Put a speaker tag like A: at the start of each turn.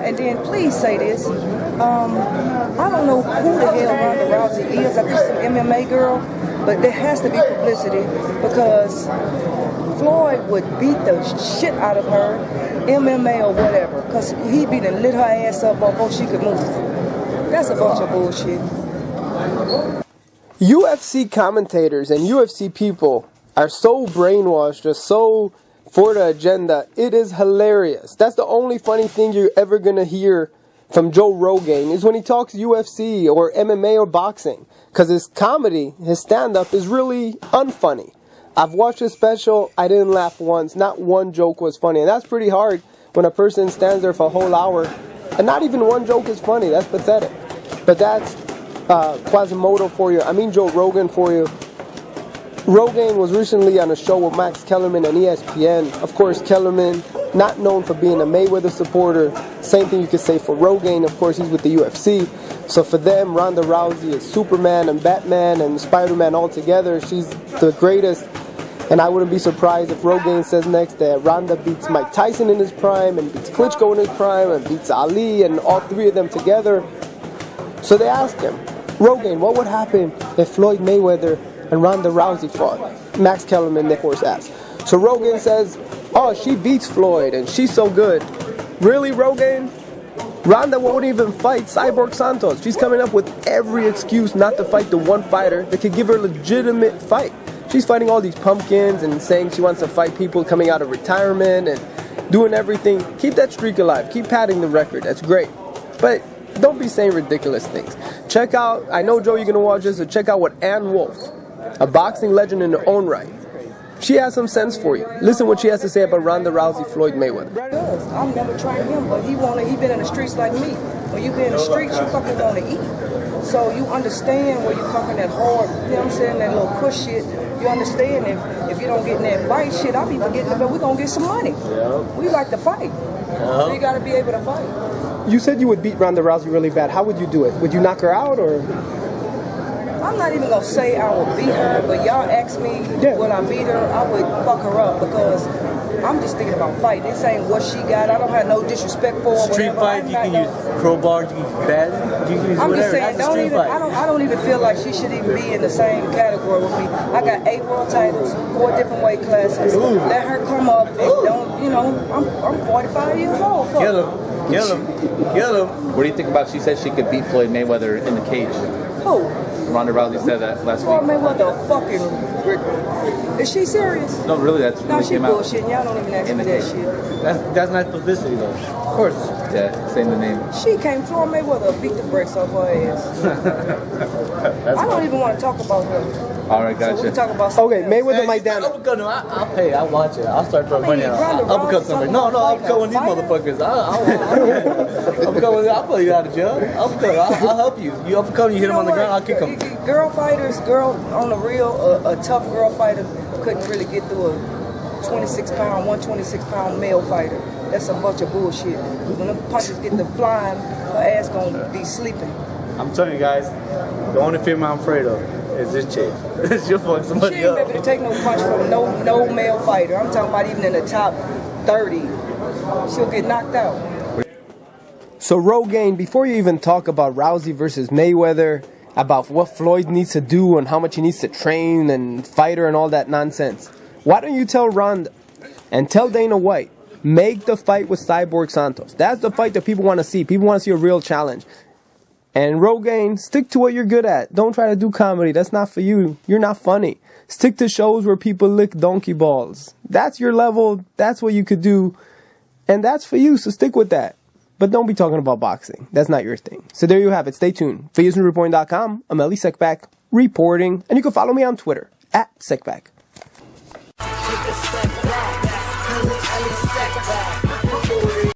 A: And then please say this. I don't know who the hell Ronda Rousey is. I think she's an MMA girl, but there has to be publicity because Floyd would beat the shit out of her, MMA or whatever, because he beat and lit her ass up before she could move. That's a bunch of bullshit.
B: UFC commentators and UFC people are so brainwashed, just so for the agenda. It is hilarious. That's the only funny thing you're ever going to hear from Joe Rogan is when he talks UFC or MMA or boxing. Because his comedy, his stand-up is really unfunny. I've watched his special. I didn't laugh once. Not one joke was funny. And that's pretty hard when a person stands there for a whole hour and not even one joke is funny. That's pathetic. But that's Quasimodo for you. I mean Joe Rogan for you. Rogan was recently on a show with Max Kellerman and ESPN. Of course, Kellerman, not known for being a Mayweather supporter. Same thing you could say for Rogan. Of course, he's with the UFC. So for them, Ronda Rousey is Superman and Batman and Spider-Man all together. She's the greatest. And I wouldn't be surprised if Rogan says next that Ronda beats Mike Tyson in his prime and beats Klitschko in his prime and beats Ali and all three of them together. So they asked him, Rogan, what would happen if Floyd Mayweather and Ronda Rousey fought? Max Kellerman, of course, asked. So Rogan says, oh, she beats Floyd and she's so good. Really, Rogan? Ronda won't even fight Cyborg Santos. She's coming up with every excuse not to fight the one fighter that could give her a legitimate fight. She's fighting all these pumpkins and saying she wants to fight people coming out of retirement and doing everything. Keep that streak alive. Keep padding the record. That's great. But don't be saying ridiculous things. Check out, I know, Joe, you're going to watch this, so check out what Ann Wolf, a boxing legend in her own right, she has some sense for you. Listen what she has to say about Ronda Rousey, Floyd Mayweather.
A: I've never tried him, but he been in the streets like me. When you be in the streets, you fucking want to eat. So you understand where you fucking that hard, you know what I'm saying, that little push shit. You understand if you don't get in that fight shit, I'll be forgetting about we're going to get some money. We like to fight. So you got to be able to fight.
B: You said you would beat Ronda Rousey really bad. How would you do it? Would you knock her out or?
A: I'm not even going to say I would beat her, but y'all ask me would I beat her, I would fuck her up because I'm just thinking about fighting. This ain't what she got. I don't have no disrespect for her.
C: Street fight, you can use crowbars, you can use bats, you can use
A: I'm
C: whatever.
A: just saying, I don't even feel like she should even be in the same category with me. I got 8 world titles, 4 different weight classes. Let her come up and don't, you know, I'm 45 years old. Fuck.
C: Kill him. Kill him. Kill him.
D: What do you think about she said she could beat Floyd Mayweather in the cage?
A: Who?
D: Ronda Rousey said that last
A: Floyd
D: week.
A: Mayweather fucking... Is she serious?
D: No, really, that's
A: No,
D: really
A: she
D: came out.
A: bullshitting. Y'all don't even ask me that shit.
C: That's not publicity though.
D: Of course. Yeah, saying the name.
A: She came Floyd Mayweather beat the brakes off her ass. I don't even want to talk about her.
D: All right, gotcha.
A: So we talk about something else.
B: Mayweather might down.
C: I'll pay. I'll watch it. I'll start throwing money out.
A: Ronda
C: I'll become
A: Rousey
C: somebody. No, I'll become one of these motherfuckers. I'll pull you out of jail. I'll help you. You uppercut, you hit him on the ground, I'll kick him.
A: Girl fighters, on the real, a tough girl fighter couldn't really get through a 126-pound male fighter. That's a bunch of bullshit. When the punches get to flying, her ass gonna be sleeping.
C: I'm telling you guys, the only female I'm afraid of is this chick. She'll fuck somebody
A: She ain't
C: up.
A: able to take no punch from no male fighter. I'm talking about even in the top 30. She'll get knocked out.
B: So Rogaine, before you even talk about Rousey versus Mayweather, about what Floyd needs to do and how much he needs to train and fight her and all that nonsense, why don't you tell Ronda and tell Dana White, make the fight with Cyborg Santos. That's the fight that people want to see. People want to see a real challenge. And Rogaine, stick to what you're good at. Don't try to do comedy. That's not for you. You're not funny. Stick to shows where people lick donkey balls. That's your level. That's what you could do. And that's for you, so stick with that. But don't be talking about boxing. That's not your thing. So there you have it. Stay tuned. For UseNewReporting.com, I'm Ellie Sekback reporting. And you can follow me on Twitter, @Sekback.